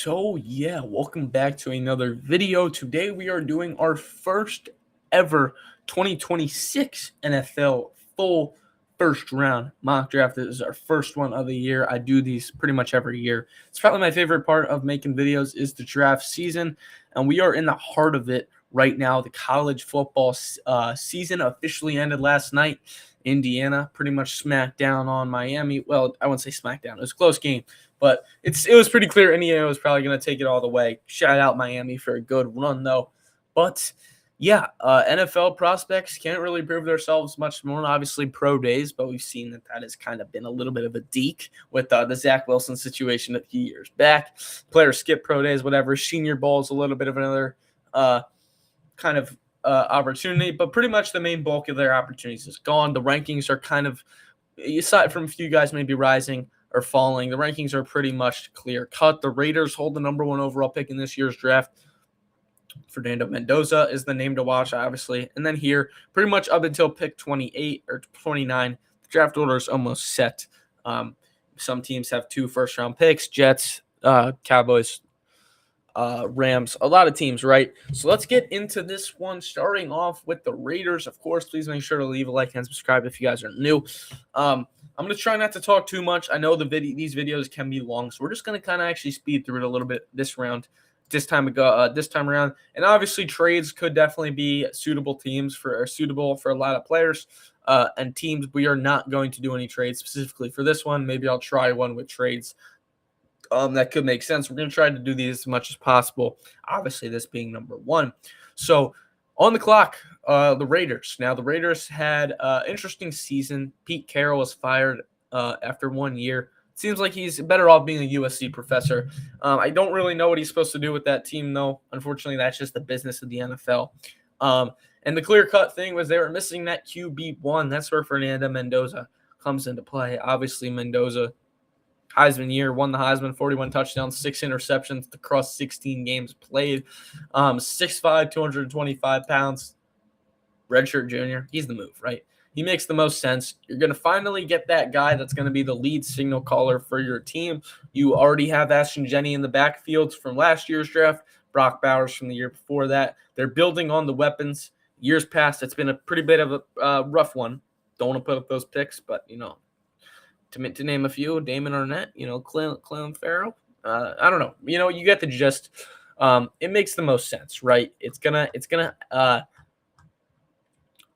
So yeah, welcome back to another video. Today we are doing our first ever 2026 NFL full first round mock draft. This is our first one of the year. I do these pretty much every year. It's probably my favorite part of making videos is the draft season, and we are in the heart of it right now. The college football season officially ended last night. Indiana pretty much smacked down on Miami. Well, I wouldn't say smacked down. It was a close game. But it was pretty clear Indiana was probably going to take it all the way. Shout out Miami for a good run, though. But, yeah, NFL prospects can't really prove themselves much more. Obviously, pro days, but we've seen that has kind of been a little bit of a deke with the Zach Wilson situation a few years back. Players skip pro days, whatever. Senior Bowl is a little bit of another kind of opportunity. But pretty much the main bulk of their opportunities is gone. The rankings are kind of, aside from a few guys maybe rising or falling, the rankings are pretty much clear cut. The Raiders hold the number one overall pick in this year's draft. Fernando Mendoza is the name to watch, obviously. And then here, pretty much up until pick 28 or 29, the draft order is almost set. Some teams have 2 first-round picks, Jets, Cowboys, Rams, a lot of teams, right? So let's get into this one, starting off with the Raiders. Of course, please make sure to leave a like and subscribe if you guys are new. I'm going to try not to talk too much. I know these videos can be long, so we're just going to kind of actually speed through it a little bit this time around. And obviously, trades could definitely be suitable for a lot of players and teams. We are not going to do any trades specifically for this one. Maybe I'll try one with trades that could make sense. We're going to try to do these as much as possible. Obviously, this being number one. So on the clock, the Raiders. Now, the Raiders had an interesting season. Pete Carroll was fired after 1 year. Seems like he's better off being a USC professor. I don't really know what he's supposed to do with that team, though. Unfortunately, that's just the business of the NFL. And the clear-cut thing was they were missing that QB1. That's where Fernando Mendoza comes into play. Obviously, Mendoza, Heisman year, won the Heisman, 41 touchdowns, 6 interceptions across 16 games played. 6'5", 225 pounds, redshirt junior. He's the move, right? He makes the most sense. You're going to finally get that guy that's going to be the lead signal caller for your team. You already have Ashton Jenney in the backfield from last year's draft, Brock Bowers from the year before that. They're building on the weapons. Years past, it's been a pretty bit of a rough one. Don't want to put up those picks, but, to name a few, Damon Arnett, Clelin Ferrell. I don't know. You get the gist. It makes the most sense, right? It's gonna.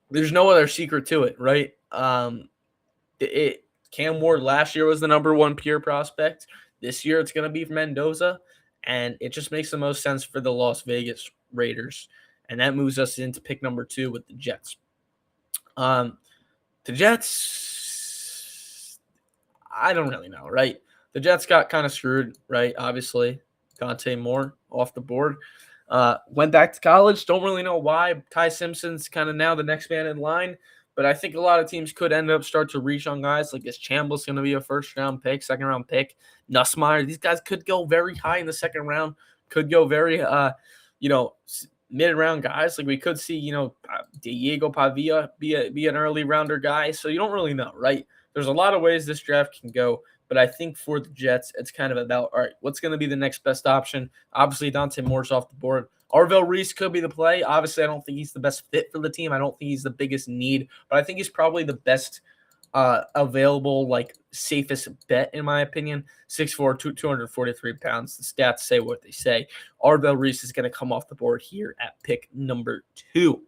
There's no other secret to it, right? Cam Ward last year was the number one pure prospect. This year it's gonna be Mendoza, and it just makes the most sense for the Las Vegas Raiders, and that moves us into pick number 2 with the Jets. The Jets. I don't really know, right? The Jets got kind of screwed, right? Obviously, Dante Moore off the board. Went back to college. Don't really know why. Ty Simpson's kind of now the next man in line. But I think a lot of teams could start to reach on guys like this. Chambliss going to be a first-round pick, second-round pick. Nussmeier. These guys could go very high in the second round. Could go very, mid-round guys. Like we could see, Diego Pavia be an early rounder guy. So you don't really know, right? There's a lot of ways this draft can go, but I think for the Jets, it's kind of about, all right, what's going to be the next best option? Obviously, Dante Moore's off the board. Arvell Reese could be the play. Obviously, I don't think he's the best fit for the team. I don't think he's the biggest need, but I think he's probably the best available, safest bet, in my opinion. 6'4", 243 pounds. The stats say what they say. Arvell Reese is going to come off the board here at pick number 2.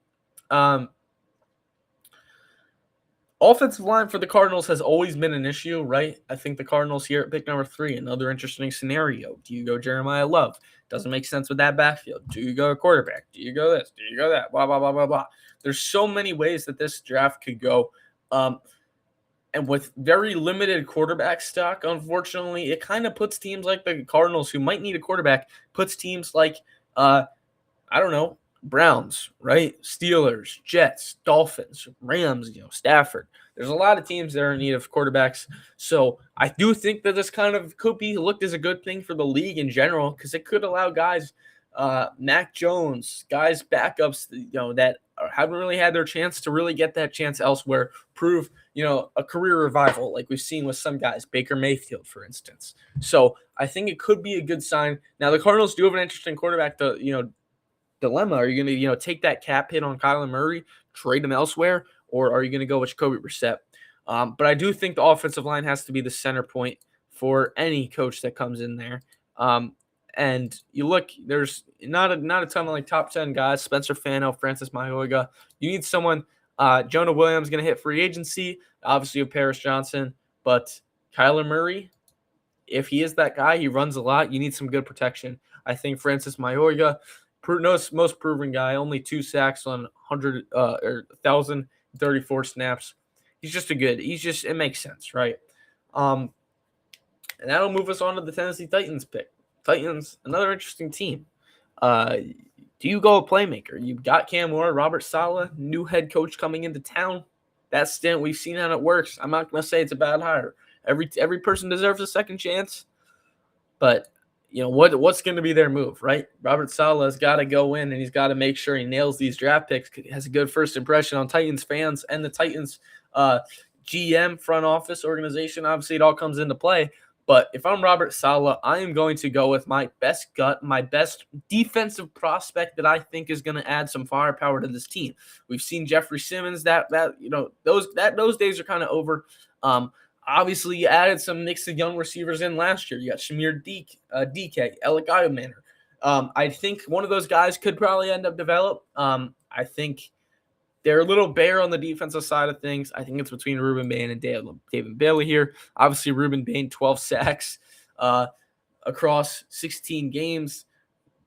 Offensive line for the Cardinals has always been an issue, right? I think the Cardinals here at pick number 3, another interesting scenario. Do you go Jeremiah Love? Doesn't make sense with that backfield. Do you go quarterback? Do you go this? Do you go that? Blah, blah, blah, blah, blah. There's so many ways that this draft could go. And with very limited quarterback stock, unfortunately, it kind of puts teams like the Cardinals, who might need a quarterback, puts teams like, Browns, right? Steelers, Jets, Dolphins, Rams, Stafford. There's a lot of teams that are in need of quarterbacks. So I do think that this kind of could be looked as a good thing for the league in general, because it could allow guys Mac Jones, guys, backups, that haven't really had their chance to really get that chance elsewhere, prove, a career revival like we've seen with some guys, Baker Mayfield, for instance. So I think it could be a good sign. Now, the Cardinals do have an interesting quarterback dilemma. Are you going to, take that cap hit on Kyler Murray, trade him elsewhere, or are you going to go with Jacoby Brissett? But I do think the offensive line has to be the center point for any coach that comes in there. And you look, there's not a ton of like top 10 guys. Spencer Fano, Francis Mayorga. You need someone. Jonah Williams going to hit free agency. Obviously, with Paris Johnson. But Kyler Murray, if he is that guy, he runs a lot. You need some good protection. I think Francis Mayorga, most proven guy, only 2 sacks on 1,034 snaps. It makes sense, right? And that'll move us on to the Tennessee Titans pick. Titans, another interesting team. Do you go a playmaker? You've got Cam Ward, Robert Saleh, new head coach coming into town. That stint, we've seen how it works. I'm not going to say it's a bad hire. Every person deserves a second chance. But, what's going to be their move, right? Robert Saleh's got to go in, and he's got to make sure he nails these draft picks. He has a good first impression on Titans fans and the Titans GM, front office, organization. Obviously, it all comes into play. But if I'm Robert Saleh, I am going to go with my best gut, my best defensive prospect that I think is going to add some firepower to this team. We've seen Jeffrey Simmons. Those days are kind of over. Obviously, you added some mix of young receivers in last year. You got Shamir DK, Alec Manor. I think one of those guys could probably end up develop. I think they're a little bare on the defensive side of things. I think it's between Ruben Bain and David Bailey here. Obviously, Ruben Bain, 12 sacks across 16 games.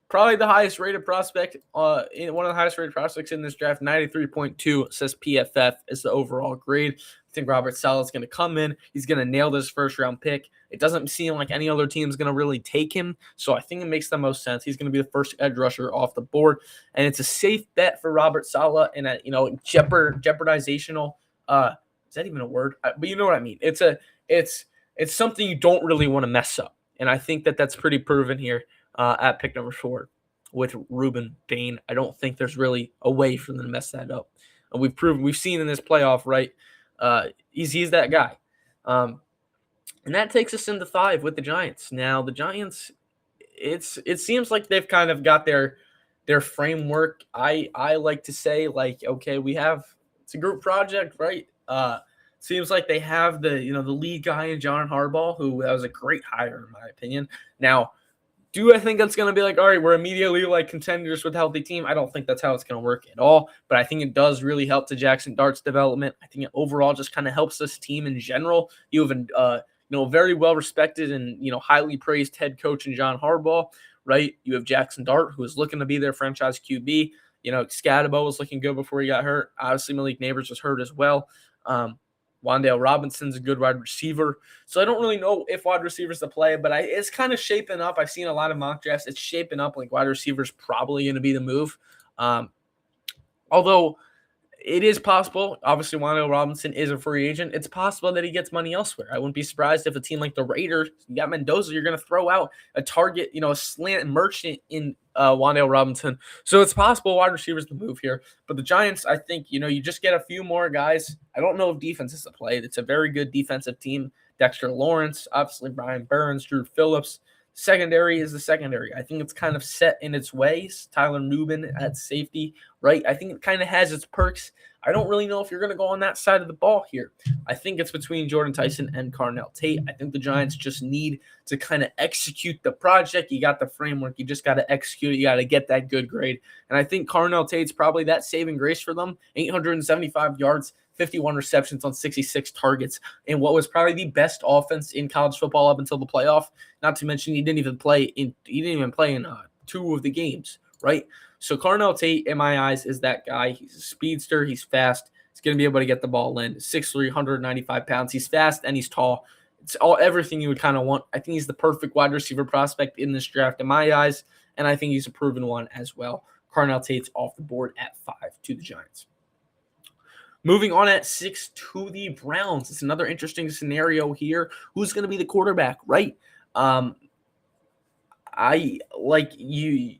Probably the highest rated prospect, one of the highest rated prospects in this draft. 93.2 says PFF is the overall grade. I think Robert Saleh is going to come in. He's going to nail this first round pick. It doesn't seem like any other team is going to really take him. So I think it makes the most sense. He's going to be the first edge rusher off the board. And it's a safe bet for Robert Saleh in a, jeopardizational. Is that even a word? But you know what I mean. It's something you don't really want to mess up. And I think that's pretty proven here at pick number 4 with Ruben Bain. I don't think there's really a way for them to mess that up. And we've seen in this playoff, right? He's that guy. And that takes us into 5 with the Giants. Now, the Giants, it seems like they've kind of got their framework. I like to say, okay, it's a group project, right? Seems like they have the lead guy in John Harbaugh, who was a great hire, in my opinion. Now, do I think that's going to be all right, we're immediately contenders with a healthy team? I don't think that's how it's going to work at all. But I think it does really help to Jackson Dart's development. I think it overall just kind of helps this team in general. You have a very well-respected and, highly praised head coach in John Harbaugh, right? You have Jackson Dart, who is looking to be their franchise QB. Scadabo was looking good before he got hurt. Obviously, Malik Neighbors was hurt as well. Wan'Dale Robinson's a good wide receiver. So I don't really know if wide receivers to play, but it's kind of shaping up. I've seen a lot of mock drafts. It's shaping up like wide receivers probably going to be the move. Although it is possible, obviously Wan'Dale Robinson is a free agent. It's possible that he gets money elsewhere. I wouldn't be surprised if a team like the Raiders, you got Mendoza, you're going to throw out a target, a slant merchant in Wan'Dale Robinson. So it's possible wide receivers to move here. But the Giants, I think, you just get a few more guys. I don't know if defense is to play. It's a very good defensive team. Dexter Lawrence, obviously Brian Burns, Drew Phillips. Secondary is the secondary. I think it's kind of set in its ways. Tyler Nubin at safety, right? I think it kind of has its perks. I don't really know if you're going to go on that side of the ball here. I think it's between Jordan Tyson and Carnell Tate. I think the Giants just need to kind of execute the project. You got the framework. You just got to execute it. You got to get that good grade. And I think Carnell Tate's probably that saving grace for them. 875 yards, 51 receptions on 66 targets, and what was probably the best offense in college football up until the playoff. Not to mention he didn't even play in 2 of the games, right? So Carnell Tate, in my eyes, is that guy. He's a speedster. He's fast. He's going to be able to get the ball in. 6'3", 195 pounds. He's fast and he's tall. It's everything you would kind of want. I think he's the perfect wide receiver prospect in this draft in my eyes, and I think he's a proven one as well. Carnell Tate's off the board at 5 to the Giants. Moving on at 6 to the Browns. It's another interesting scenario here. Who's going to be the quarterback, right? I like you.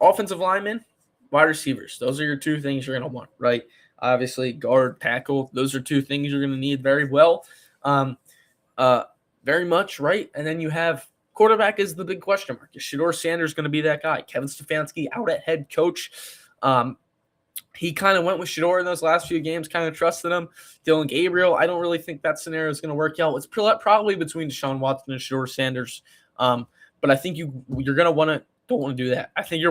offensive linemen, wide receivers. Those are your two things you're going to want, right? Obviously, guard, tackle. Those are two things you're going to need very well. Very much, right? And then you have quarterback is the big question mark. Is Shedeur Sanders going to be that guy? Kevin Stefanski out at head coach. He kind of went with Shedeur in those last few games, kind of trusted him. Dylan Gabriel, I don't really think that scenario is going to work out. It's probably between Deshaun Watson and Shedeur Sanders. But I think you're going to don't want to do that. I think we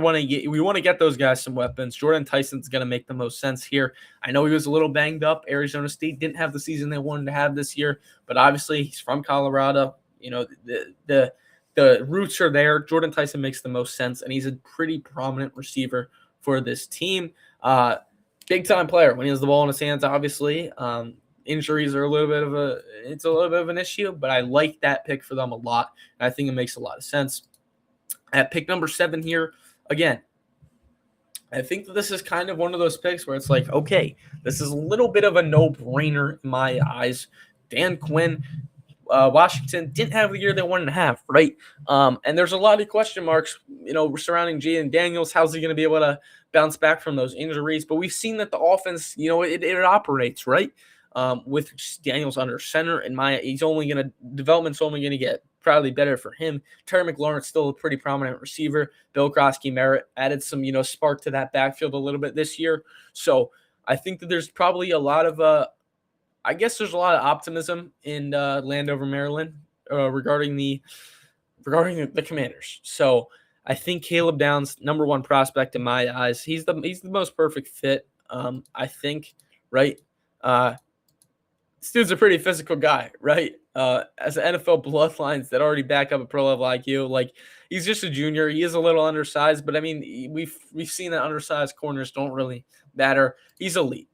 want to get those guys some weapons. Jordan Tyson's going to make the most sense here. I know he was a little banged up. Arizona State didn't have the season they wanted to have this year, but obviously he's from Colorado. You know, the roots are there. Jordan Tyson makes the most sense, and he's a pretty prominent receiver for this team. Big time player when he has the ball in his hands, obviously. Injuries are a little bit of an issue, but I like that pick for them a lot. And I think it makes a lot of sense. At pick number 7 here, again, I think that this is kind of one of those picks where it's like, okay, this is a little bit of a no-brainer in my eyes. Dan Quinn, Washington didn't have the year they wanted to have, right? And there's a lot of question marks, surrounding Jaden Daniels. How's he going to be able to bounce back from those injuries? But we've seen that the offense, it operates, right? With Daniels under center, development's only going to get probably better for him. Terry McLaurin's still a pretty prominent receiver. Bill Groskey-Merritt added some, spark to that backfield a little bit this year. So I think that there's probably a lot of there's a lot of optimism in Landover, Maryland, regarding the Commanders. So I think Caleb Downs, number 1 prospect in my eyes. He's the most perfect fit. I think, right? This dude's a pretty physical guy, right? As an NFL bloodlines that already back up a pro level IQ, like he's just a junior. He is a little undersized, but I mean, we've seen that undersized corners don't really matter. He's elite.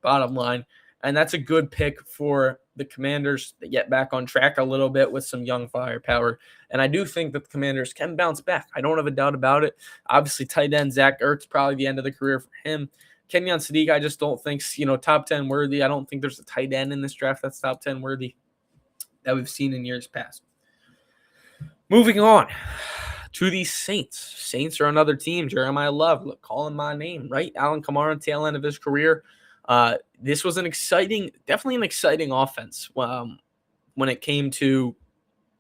Bottom line. And that's a good pick for the Commanders to get back on track a little bit with some young firepower. And I do think that the Commanders can bounce back. I don't have a doubt about it. Obviously, tight end Zach Ertz, probably the end of the career for him. Kenyon Sadiq, I just don't think, top 10 worthy. I don't think there's a tight end in this draft that's top 10 worthy that we've seen in years past. Moving on to the Saints. Saints are another team. Jeremiah Love, calling my name, right? Alvin Kamara, tail end of his career. This was definitely an exciting offense when it came to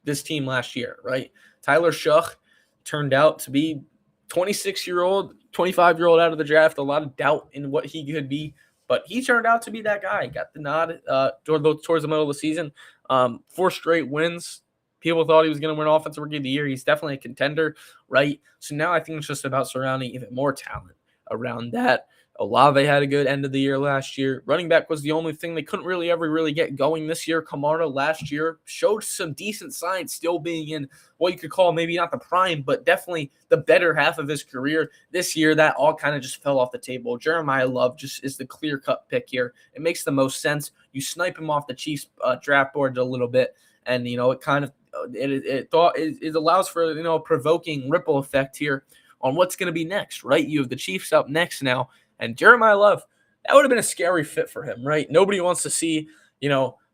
this team last year, right? Tyler Shuck turned out to be 25-year-old out of the draft. A lot of doubt in what he could be, but he turned out to be that guy. Got the nod towards the middle of the season. 4 straight wins. People thought he was going to win Offensive Rookie of the Year. He's definitely a contender, right? So now I think it's just about surrounding even more talent around that. Olave had a good end of the year last year. Running back was the only thing they couldn't really get going this year. Kamara last year showed some decent signs, still being in what you could call maybe not the prime, but definitely the better half of his career. This year, that all kind of just fell off the table. Jeremiah Love just is the clear-cut pick here. It makes the most sense. You snipe him off the Chiefs draft board a little bit, and it kind of it allows for a provoking ripple effect here on what's going to be next, right? You have the Chiefs up next now. And Jeremiah Love, that would have been a scary fit for him, right? Nobody wants to see,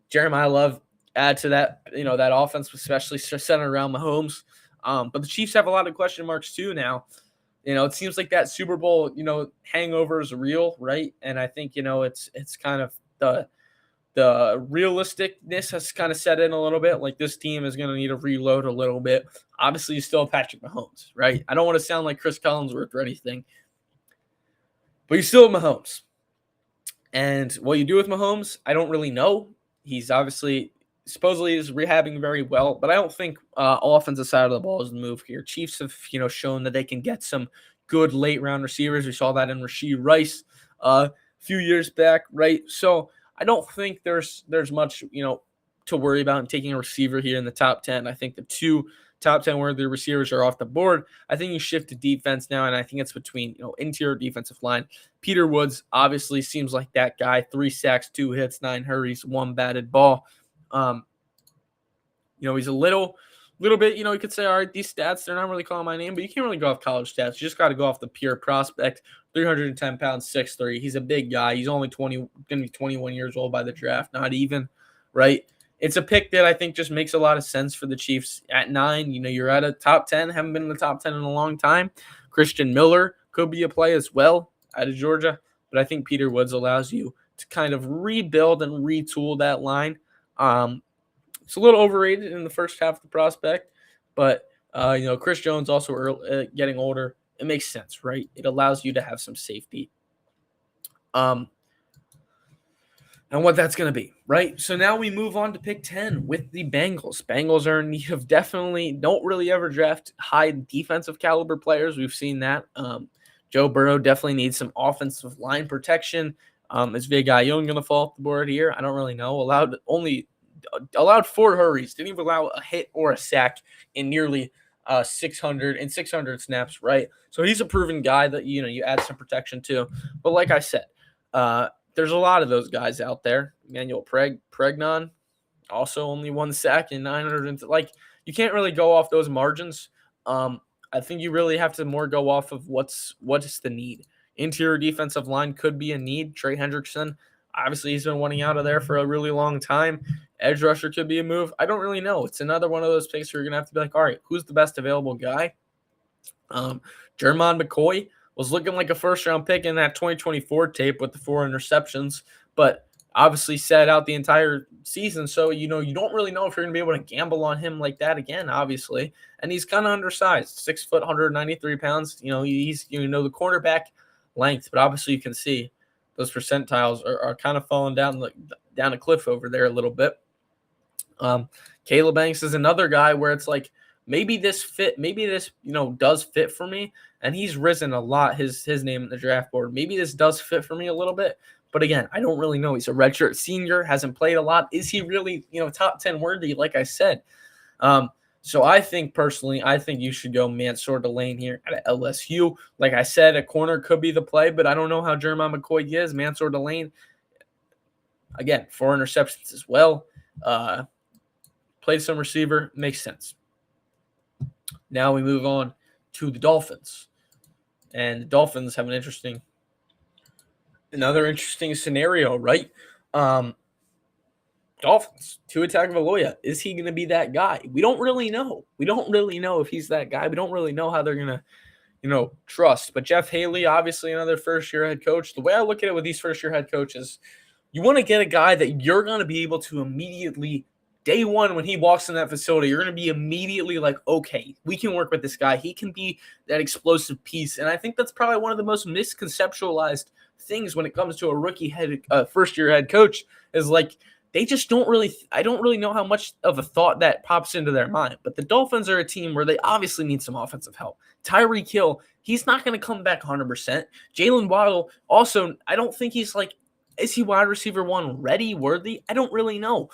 Jeremiah Love add to that, that offense, especially centered around Mahomes. But the Chiefs have a lot of question marks too now. It seems like that Super Bowl, hangover is real, right? And I think, it's kind of the realisticness has kind of set in a little bit. Like this team is going to need to reload a little bit. Obviously, you still have Patrick Mahomes, right? I don't want to sound like Chris Collinsworth or anything. But you still have Mahomes. And what you do with Mahomes, I don't really know. He's supposedly is rehabbing very well, but I don't think offensive side of the ball is the move here. Chiefs have, shown that they can get some good late round receivers. We saw that in Rashee Rice a few years back, right? So I don't think there's much, to worry about in taking a receiver here in the top 10. I think the 2 top 10 worthy receivers are off the board. I think you shift to defense now, and I think it's between interior defensive line. Peter Woods obviously seems like that guy. 3 sacks, 2 hits, 9 hurries, 1 batted ball. He's a little bit, you could say, all right, these stats, they're not really calling my name, but you can't really go off college stats. You just got to go off the pure prospect. 310 pounds, 6'3". He's a big guy. He's only going to be 21 years old by the draft, not even, right? it's a pick that I think just makes a lot of sense for the Chiefs at 9. You're at a top 10, haven't been in the top 10 in a long time. Christian Miller could be a play as well out of Georgia, but I think Peter Woods allows you to kind of rebuild and retool that line. It's a little overrated in the first half of the prospect, but Chris Jones also getting older. It makes sense, right? It allows you to have some safety. And what that's going to be, right? So now we move on to pick 10 with the Bengals. Bengals are in need of definitely don't really ever draft high defensive caliber players. We've seen that. Joe Burrow definitely needs some offensive line protection. Is Vega Young going to fall off the board here? I don't really know. Allowed 4 hurries. Didn't even allow a hit or a sack in nearly 600 snaps, right? So he's a proven guy that you add some protection to. But like I said, there's a lot of those guys out there. Emmanuel Pregnon, also only 1 sack and 900. You can't really go off those margins. I think you really have to more go off of what's the need. Interior defensive line could be a need. Trey Hendrickson, obviously he's been wanting out of there for a really long time. Edge rusher could be a move. I don't really know. It's another one of those picks where you're going to have to be like, all right, who's the best available guy? Jermon McCoy was looking like a first-round pick in that 2024 tape with the 4 interceptions, but obviously sat out the entire season. So, you don't really know if you're going to be able to gamble on him like that again, obviously. And he's kind of undersized, 6 foot, 193 pounds. He's, the cornerback length, but obviously you can see those percentiles are kind of falling down a cliff over there a little bit. Caleb Banks is another guy where it's like, maybe this does fit for me. And he's risen a lot, his name in the draft board. Maybe this does fit for me a little bit. But again, I don't really know. He's a redshirt senior, hasn't played a lot. Is he really, top 10 worthy, like I said? So I think personally, you should go Mansour Delane here at LSU. Like I said, a corner could be the play, but I don't know how Jermon McCoy is. Mansour Delane, again, 4 interceptions as well. Played some receiver, makes sense. Now we move on to the Dolphins. And the Dolphins have another interesting scenario, right? Dolphins, Tua Tagovailoa. Is he going to be that guy? We don't really know. We don't really know if he's that guy. We don't really know how they're going to, trust. But Jeff Haley, obviously another first-year head coach. The way I look at it with these first-year head coaches, you want to get a guy that you're going to be able to immediately – day one, when he walks in that facility, you're going to be immediately like, okay, we can work with this guy. He can be that explosive piece. And I think that's probably one of the most misconceptualized things when it comes to a rookie first-year head coach is like they just don't really – I don't really know how much of a thought that pops into their mind. But the Dolphins are a team where they obviously need some offensive help. Tyreek Hill, he's not going to come back 100%. Jalen Waddle, also, I don't think he's like – is he wide receiver 1 ready, worthy? I don't really know.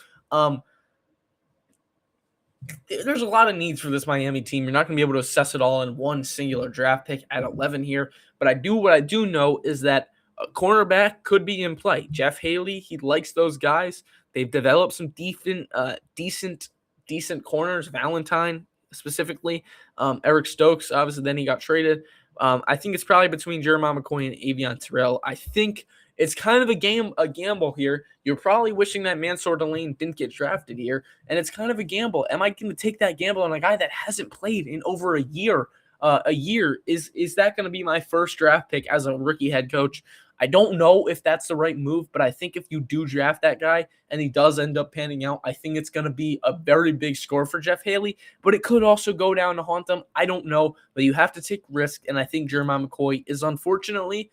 There's a lot of needs for this Miami team. You're not going to be able to assess it all in one singular draft pick at 11 here. But what I do know is that a cornerback could be in play. Jeff Haley, he likes those guys. They've developed some decent corners. Valentine specifically. Eric Stokes, obviously, then he got traded. I think it's probably between Jeremiah McCoy and Avion Terrell. I think it's kind of a gamble here. You're probably wishing that Mansour Delane didn't get drafted here, and it's kind of a gamble. Am I going to take that gamble on a guy that hasn't played in over a year? Is that going to be my first draft pick as a rookie head coach? I don't know if that's the right move, but I think if you do draft that guy and he does end up panning out, I think it's going to be a very big score for Jeff Haley, but it could also go down to haunt them. I don't know, but you have to take risk, and I think Jeremiah McCoy is not unfortunately,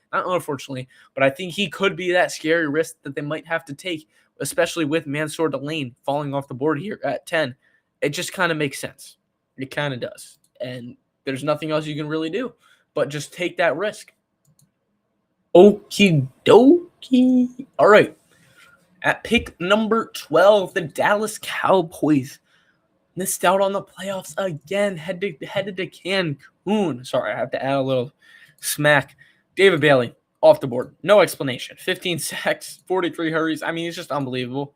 but I think he could be that scary risk that they might have to take, especially with Mansour Delane falling off the board here at 10. It just kind of makes sense. It kind of does, and there's nothing else you can really do but just take that risk. Okie dokie. All right. At pick number 12, the Dallas Cowboys missed out on the playoffs again, headed to Cancun. Sorry, I have to add a little smack. David Bailey, off the board. No explanation. 15 sacks, 43 hurries. I mean, it's just unbelievable.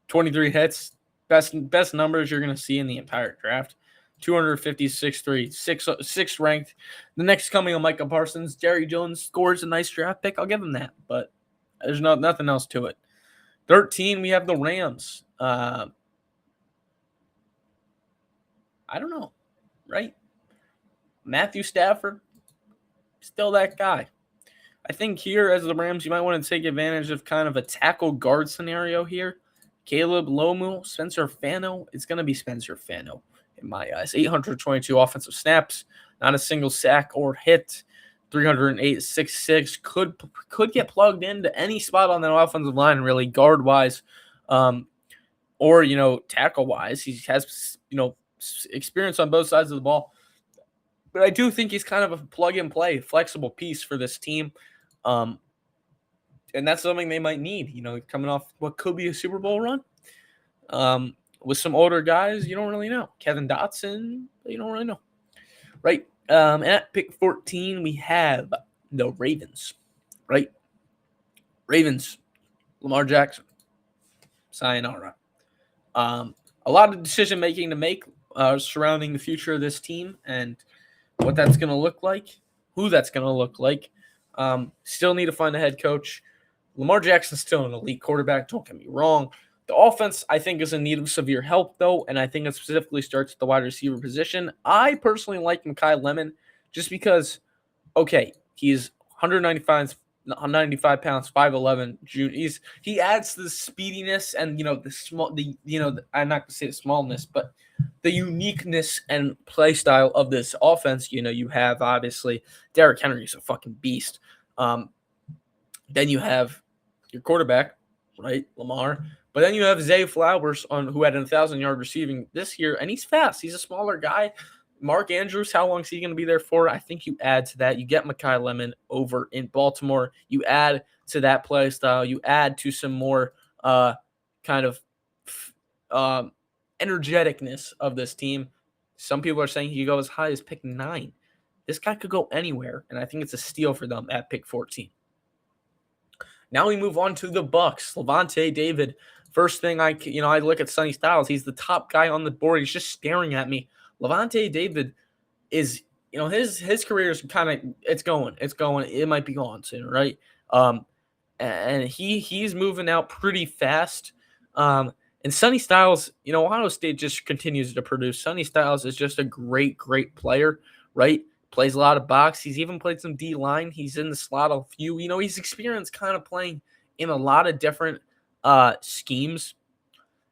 23 hits. Best numbers you're going to see in the entire draft. 256.3, sixth ranked. The next coming on Micah Parsons. Jerry Jones scores a nice draft pick. I'll give him that, but there's nothing else to it. 13, we have the Rams. I don't know, right? Matthew Stafford, still that guy. I think here as the Rams, you might want to take advantage of kind of a tackle guard scenario here. Caleb Lomu, Spencer Fano. It's going to be Spencer Fano in my eyes. 822 offensive snaps, not a single sack or hit. 308, 6'6". Could get plugged into any spot on that offensive line, really, guard-wise, or, tackle-wise. He has, experience on both sides of the ball. But I do think he's kind of a plug-and-play, flexible piece for this team. And that's something they might need, coming off what could be a Super Bowl run. With some older guys, you don't really know. Kevin Dotson, you don't really know. Right? At pick 14, we have the Ravens. Right? Ravens, Lamar Jackson, sayonara. A lot of decision-making to make surrounding the future of this team and what that's going to look like, who that's going to look like. Still need to find a head coach. Lamar Jackson's still an elite quarterback, don't get me wrong. The offense, I think, is in need of severe help, though, and I think it specifically starts at the wide receiver position. I personally like Mekhi Lemon just because, okay, he's 195 pounds, 5'11". He adds the speediness and, I'm not going to say the smallness, but the uniqueness and play style of this offense. You have, obviously, Derrick Henry's a fucking beast. Then you have your quarterback, right, Lamar. But then you have Zay Flowers who had 1,000-yard receiving this year, and he's fast. He's a smaller guy. Mark Andrews, how long is he going to be there for? I think you add to that. You get Mekhi Lemon over in Baltimore. You add to that play style. You add to some more kind of energeticness of this team. Some people are saying he could go as high as pick 9. This guy could go anywhere, and I think it's a steal for them at pick 14. Now we move on to the Bucs. Lavonte David. First thing I look at Sonny Styles. He's the top guy on the board. He's just staring at me. Lavonte David is, his career is kind of, it's going. It might be gone soon, right? And he's moving out pretty fast. And Sonny Styles, Ohio State just continues to produce. Sonny Styles is just a great, great player, right? Plays a lot of box. He's even played some D-line. He's in the slot a few. He's experienced kind of playing in a lot of different schemes.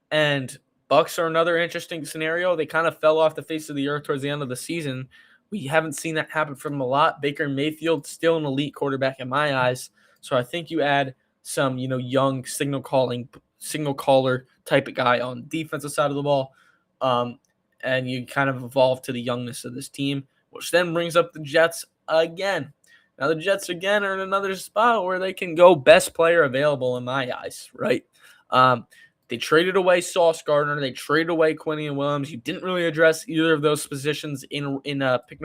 And Bucs are another interesting scenario. They kind of fell off the face of the earth towards the end of the season. We haven't seen that happen from them a lot. Baker Mayfield, still an elite quarterback in my eyes. So I think you add some, young signal caller type of guy on the defensive side of the ball. And you kind of evolve to the youngness of this team, which then brings up the Jets again. Now, the Jets, again, are in another spot where they can go best player available in my eyes, right? They traded away Sauce Gardner. They traded away Quinnen Williams. You didn't really address either of those positions in pick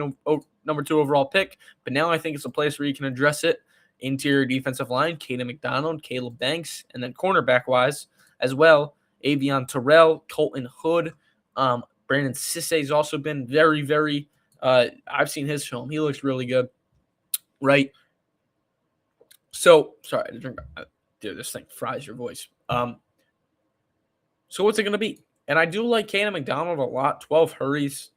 number 2 overall pick, but now I think it's a place where you can address it. Interior defensive line, Caden McDonald, Caleb Banks, and then cornerback-wise as well, Avion Terrell, Colton Hood. Brandon Sisse's also been very, very I've seen his film. He looks really good, right? So, sorry, to drink. Dude, this thing fries your voice. So what's it going to be? And I do like Caden McDonald a lot. 12 hurries.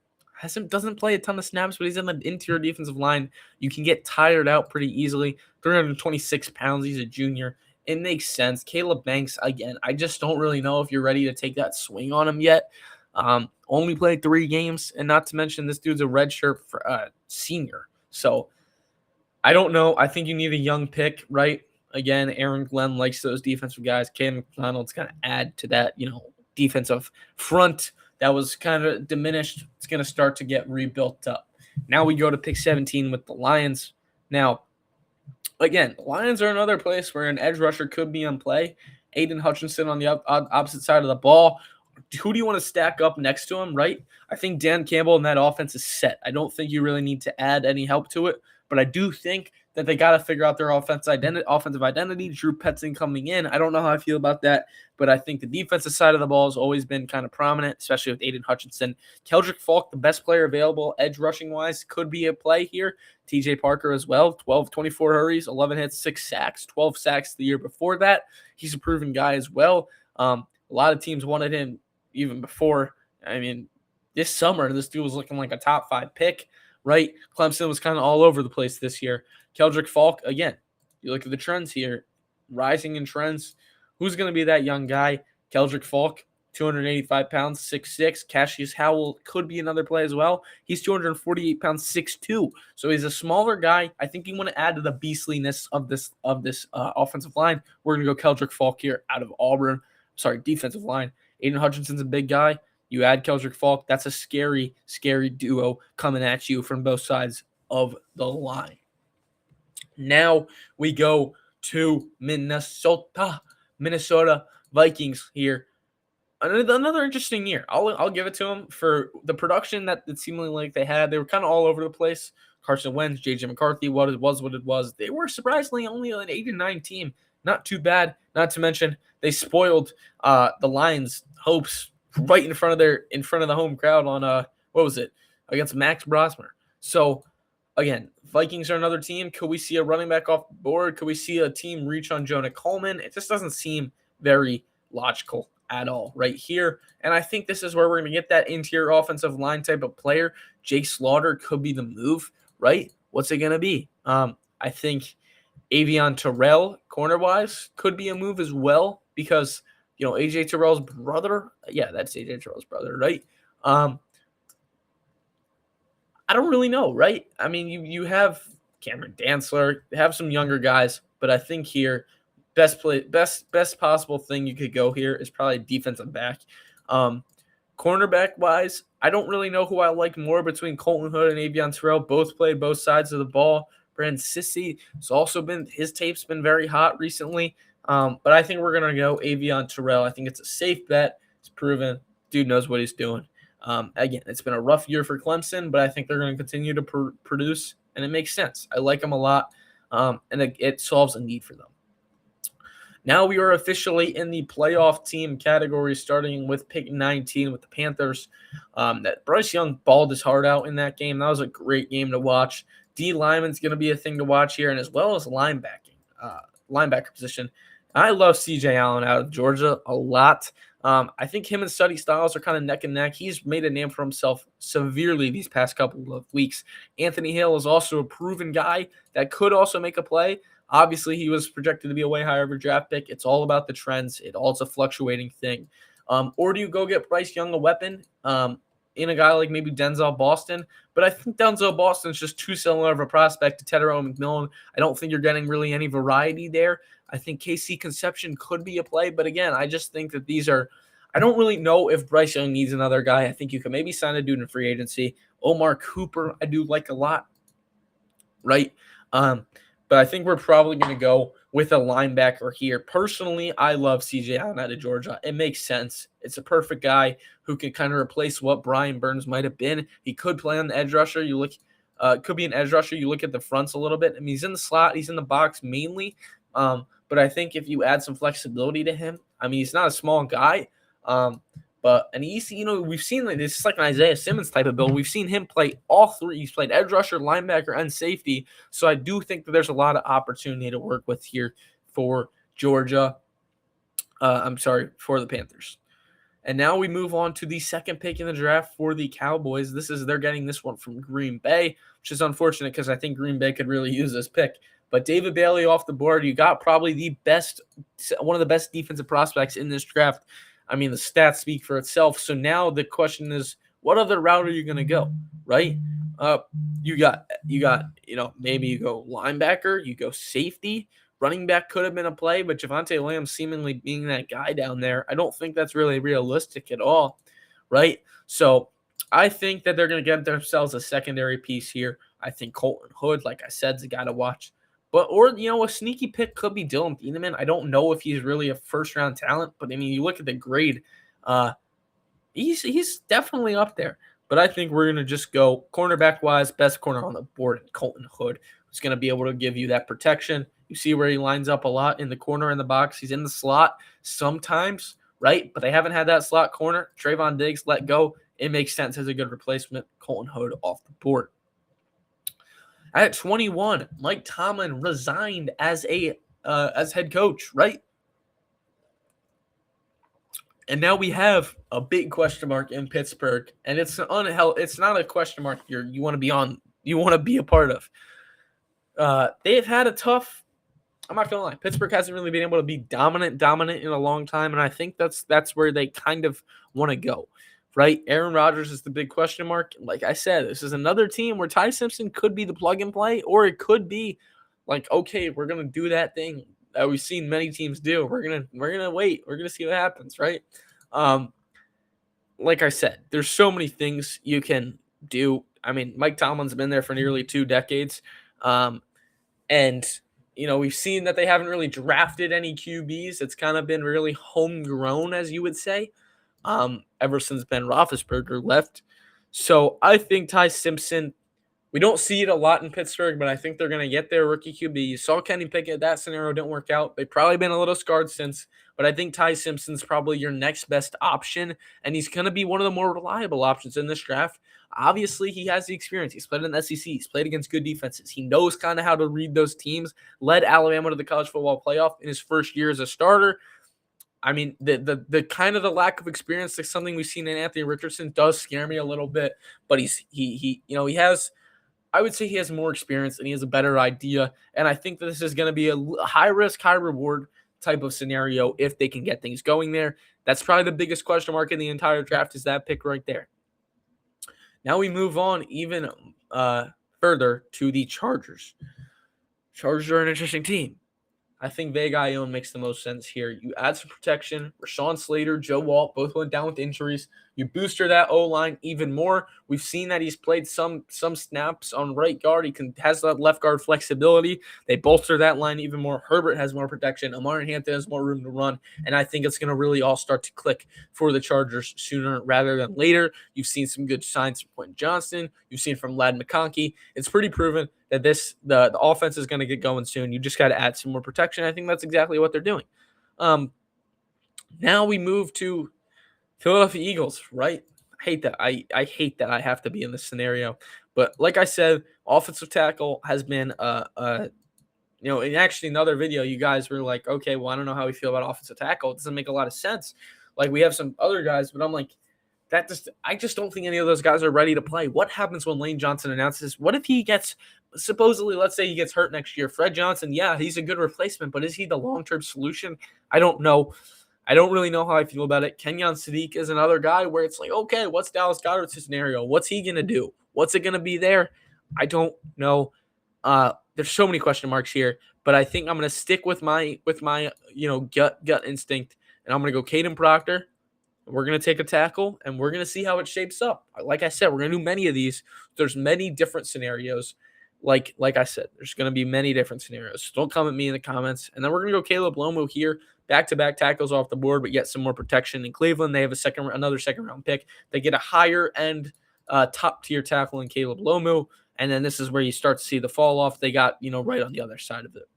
Doesn't play a ton of snaps, but he's in the interior defensive line. You can get tired out pretty easily. 326 pounds. He's a junior. It makes sense. Caleb Banks, again, I just don't really know if you're ready to take that swing on him yet. Only played 3 games, and not to mention this dude's a redshirt senior. So I don't know. I think you need a young pick, right? Again, Aaron Glenn likes those defensive guys. Caden McDonald's going to add to that, defensive front that was kind of diminished. It's going to start to get rebuilt up. Now we go to pick 17 with the Lions. Now, again, the Lions are another place where an edge rusher could be in play. Aiden Hutchinson on the opposite side of the ball. Who do you want to stack up next to him, right? I think Dan Campbell in that offense is set. I don't think you really need to add any help to it, but I do think that they got to figure out their offensive identity. Drew Petzing coming in. I don't know how I feel about that, but I think the defensive side of the ball has always been kind of prominent, especially with Aiden Hutchinson. Keldrick Falk, the best player available, edge rushing wise, could be a play here. TJ Parker as well, 24 hurries, 11 hits, 6 sacks, 12 sacks the year before that. He's a proven guy as well. A lot of teams wanted him even before. I mean, this summer, this dude was looking like a top 5 pick, right? Clemson was kind of all over the place this year. Keldrick Falk, again, you look at the trends here, rising in trends. Who's going to be that young guy? Keldrick Falk, 285 pounds, 6'6". Cassius Howell could be another play as well. He's 248 pounds, 6'2". So he's a smaller guy. I think you want to add to the beastliness of this offensive line. We're going to go Keldrick Falk here out of Auburn. Sorry, defensive line. Aiden Hutchinson's a big guy. You add Keldrick Falk. That's a scary, scary duo coming at you from both sides of the line. Now we go to Minnesota Vikings here. Another interesting year. I'll give it to them for the production that it seemed like they had. They were kind of all over the place. Carson Wentz, J.J. McCarthy, what it was. They were surprisingly only an 8-9 team. Not too bad. Not to mention they spoiled the Lions' hopes right in front of the home crowd on against Max Brosmer. So again, Vikings are another team. Could we see a running back off the board? Could we see a team reach on Jonah Coleman? It just doesn't seem very logical at all right here. And I think this is where we're going to get that interior offensive line type of player. Jake Slaughter could be the move, right? What's it going to be? I think Avion Terrell, corner-wise, could be a move as well because, A.J. Terrell's brother. Yeah, that's A.J. Terrell's brother, right? I don't really know, right? I mean, you have Cameron Dantzler, have some younger guys, but I think here, best possible thing you could go here is probably defensive back. Cornerback-wise, I don't really know who I like more between Colton Hood and Avion Terrell. Both played both sides of the ball. Brandon Sissy has also his tape's been very hot recently. But I think we're going to go Avion Terrell. I think it's a safe bet. It's proven. Dude knows what he's doing. Again, it's been a rough year for Clemson, but I think they're going to continue to produce, and it makes sense. I like them a lot, and it solves a need for them. Now we are officially in the playoff team category, starting with pick 19 with the Panthers. That Bryce Young balled his heart out in that game. That was a great game to watch. D lineman's going to be a thing to watch here, and as well as linebacker position. I love C.J. Allen out of Georgia a lot. I think him and Study Styles are kind of neck and neck. He's made a name for himself severely these past couple of weeks. Anthony Hill is also a proven guy that could also make a play. Obviously, he was projected to be a way higher of a draft pick. It's all about the trends. It's a fluctuating thing. Or do you go get Bryce Young a weapon in a guy like maybe Denzel Boston? But I think Denzel Boston's just too similar of a prospect to Tetairoa McMillan. I don't think you're getting really any variety there. I think KC Conception could be a play. But again, I just think that these are – I don't really know if Bryce Young needs another guy. I think you can maybe sign a dude in free agency. Omar Cooper, I do like a lot, right? But I think we're probably going to go with a linebacker here. Personally, I love C.J. Allen out of Georgia. It makes sense. It's a perfect guy who can kind of replace what Brian Burns might have been. He could play on the edge rusher. Could be an edge rusher. You look at the fronts a little bit. I mean, he's in the slot. He's in the box mainly. But I think if you add some flexibility to him, I mean, he's not a small guy. And he's, we've seen this is like an Isaiah Simmons type of build. We've seen him play all three. He's played edge rusher, linebacker, and safety. So I do think that there's a lot of opportunity to work with here for Georgia. For the Panthers. And now we move on to the second pick in the draft for the Cowboys. They're getting this one from Green Bay, which is unfortunate because I think Green Bay could really use this pick. But David Bailey off the board. You got probably one of the best defensive prospects in this draft. I mean, the stats speak for itself. So now the question is, what other route are you going to go, right? You got, maybe you go linebacker, you go safety. Running back could have been a play, but Javonte Lamb seemingly being that guy down there, I don't think that's really realistic at all, right? So I think that they're going to get themselves a secondary piece here. I think Colton Hood, like I said, is a guy to watch. Or a sneaky pick could be Dylan Thieneman. I don't know if he's really a first-round talent, but, I mean, you look at the grade, he's definitely up there. But I think we're going to just go cornerback-wise, best corner on the board, Colton Hood, who's going to be able to give you that protection. You see where he lines up a lot in the corner in the box. He's in the slot sometimes, right? But they haven't had that slot corner. Trayvon Diggs let go. It makes sense as a good replacement. Colton Hood off the board. At 21, Mike Tomlin resigned as head coach, right? And now we have a big question mark in Pittsburgh, and it's not a question mark you want to be a part of. They've had a tough. I'm not gonna lie. Pittsburgh hasn't really been able to be dominant in a long time, and I think that's where they kind of want to go, right? Aaron Rodgers is the big question mark. Like I said, this is another team where Ty Simpson could be the plug and play, or it could be like, okay, we're gonna do that thing that we've seen many teams do. We're gonna wait. We're gonna see what happens, right? Like I said, there's so many things you can do. I mean, Mike Tomlin's been there for nearly 2 decades, and we've seen that they haven't really drafted any QBs. It's kind of been really homegrown, as you would say, ever since Ben Roethlisberger left. So I think Ty Simpson, we don't see it a lot in Pittsburgh, but I think they're going to get their rookie QB. You saw Kenny Pickett. That scenario didn't work out. They've probably been a little scarred since, but I think Ty Simpson's probably your next best option, and he's going to be one of the more reliable options in this draft. Obviously, he has the experience. He's played in the SEC. He's played against good defenses. He knows kind of how to read those teams. Led Alabama to the college football playoff in his first year as a starter. I mean, the kind of the lack of experience, like something we've seen in Anthony Richardson, does scare me a little bit. But he has. I would say he has more experience and he has a better idea. And I think that this is going to be a high risk, high reward type of scenario if they can get things going there. That's probably the biggest question mark in the entire draft, is that pick right there. Now we move on even further to the Chargers. Chargers are an interesting team. I think Vega Ione makes the most sense here. You add some protection. Rashawn Slater, Joe Walt, both went down with injuries. You booster that O-line even more. We've seen that he's played some snaps on right guard. He has that left guard flexibility. They bolster that line even more. Herbert has more protection. Amari Hampton has more room to run. And I think it's going to really all start to click for the Chargers sooner rather than later. You've seen some good signs from Quentin Johnston. You've seen from Ladd McConkey. It's pretty proven that the offense is going to get going soon. You just got to add some more protection. I think that's exactly what they're doing. Now we move to Philadelphia Eagles, right? I hate that. I hate that I have to be in this scenario. But like I said, offensive tackle has been in actually another video, you guys were like, okay, well, I don't know how we feel about offensive tackle. It doesn't make a lot of sense. Like, we have some other guys, but I'm like, I just don't think any of those guys are ready to play. What happens when Lane Johnson announces? What if he gets, supposedly, let's say he gets hurt next year? Fred Johnson, yeah, he's a good replacement, but is he the long-term solution? I don't know. I don't really know how I feel about it. Kenyon Sadiq is another guy where it's like, okay, what's Dallas Goedert's scenario? What's he going to do? What's it going to be there? I don't know. There's so many question marks here, but I think I'm going to stick with my gut instinct, and I'm going to go Caden Proctor. We're going to take a tackle, and we're going to see how it shapes up. Like I said, we're going to do many of these. There's many different scenarios. Like I said, there's going to be many different scenarios. So don't come at me in the comments. And then we're going to go Caleb Lomu here. Back-to-back tackles off the board, but get some more protection. In Cleveland, they have another second-round pick. They get a higher-end top-tier tackle in Caleb Lomu. And then this is where you start to see the fall-off. They got, right on the other side of it.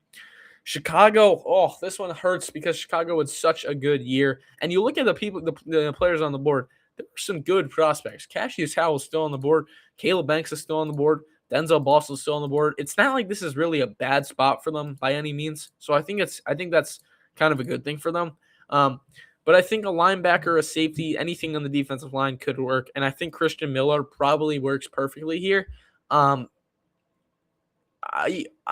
Chicago, this one hurts because Chicago had such a good year. And you look at the players on the board, there were some good prospects. Cassius Howell is still on the board. Caleb Banks is still on the board. Denzel Boston is still on the board. It's not like this is really a bad spot for them by any means. So I think that's kind of a good thing for them. But I think a linebacker, a safety, anything on the defensive line could work. And I think Christian Miller probably works perfectly here. I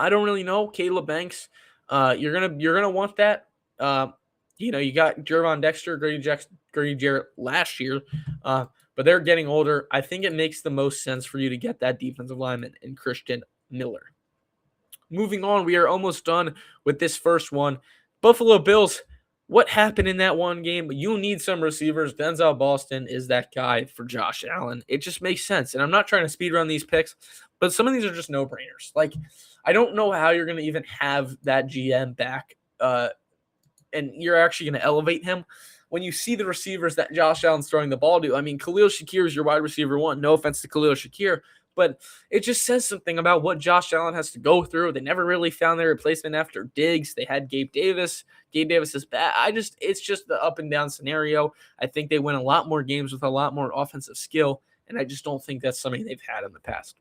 don't really know. Caleb Banks. You're gonna want that. You got Jervon Dexter, Grady Jarrett last year, but they're getting older. I think it makes the most sense for you to get that defensive lineman in Christian Miller. Moving on, we are almost done with this first one. Buffalo Bills. What happened in that one game? You need some receivers. Denzel Boston is that guy for Josh Allen. It just makes sense. And I'm not trying to speed run these picks, but some of these are just no-brainers. Like, I don't know how you're going to even have that GM back, and you're actually going to elevate him when you see the receivers that Josh Allen's throwing the ball to. I mean, Khalil Shakir is your wide receiver one. No offense to Khalil Shakir, but it just says something about what Josh Allen has to go through. They never really found their replacement after Diggs. They had Gabe Davis. Gabe Davis is bad. It's just the up and down scenario. I think they win a lot more games with a lot more offensive skill, and I just don't think that's something they've had in the past.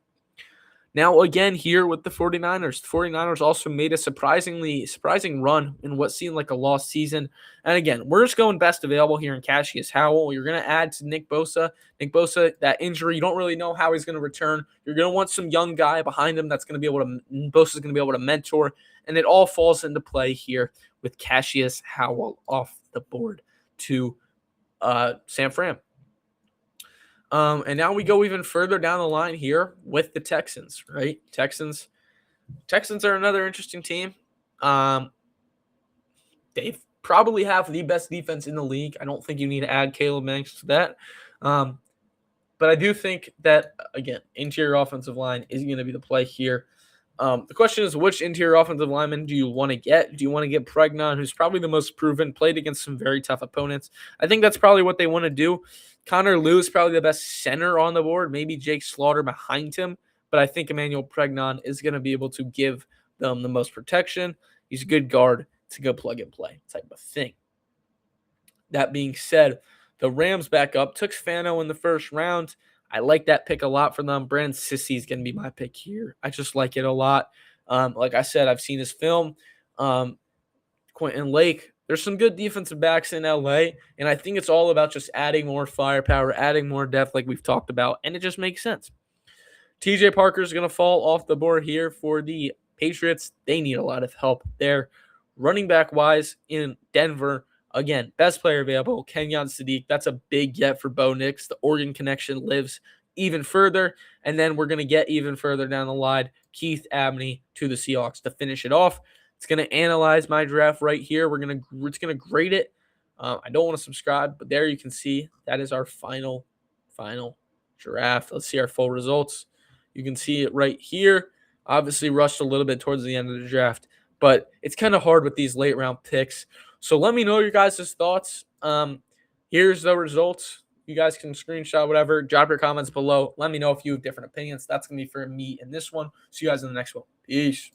Now, again, here with the 49ers. The 49ers also made a surprising run in what seemed like a lost season. And again, we're just going best available here in Cassius Howell. You're going to add to Nick Bosa. Nick Bosa, that injury, you don't really know how he's going to return. You're going to want some young guy behind him that's going to be able to, Bosa's going to be able to mentor. And it all falls into play here with Cassius Howell off the board to San Fran. And now we go even further down the line here with the Texans, right? Texans are another interesting team. They probably have the best defense in the league. I don't think you need to add Caleb Banks to that. But I do think that, again, interior offensive line is going to be the play here. The question is, which interior offensive lineman do you want to get? Do you want to get Pregnon, who's probably the most proven, played against some very tough opponents? I think that's probably what they want to do. Connor Lew is probably the best center on the board, maybe Jake Slaughter behind him, but I think Emmanuel Pregnon is going to be able to give them the most protection. He's a good guard. It's a good plug-and-play type of thing. That being said, the Rams back up, took Fano in the first round. I like that pick a lot for them. Brandon Sissy is going to be my pick here. I just like it a lot. Like I said, I've seen his film. Quentin Lake, there's some good defensive backs in LA, and I think it's all about just adding more firepower, adding more depth like we've talked about, and it just makes sense. TJ Parker is going to fall off the board here for the Patriots. They need a lot of help there. Running back-wise in Denver, again, best player available, Kenyon Sadiq. That's a big get for Bo Nix. The Oregon connection lives even further, and then we're going to get even further down the line, Keith Abney to the Seahawks to finish it off. It's going to analyze my draft right here. It's going to grade it. I don't want to subscribe, but there you can see that is our final draft. Let's see our full results. You can see it right here. Obviously rushed a little bit towards the end of the draft, but it's kind of hard with these late round picks. So let me know your guys' thoughts. Here's the results. You guys can screenshot whatever. Drop your comments below. Let me know if you have different opinions. That's going to be for me in this one. See you guys in the next one. Peace.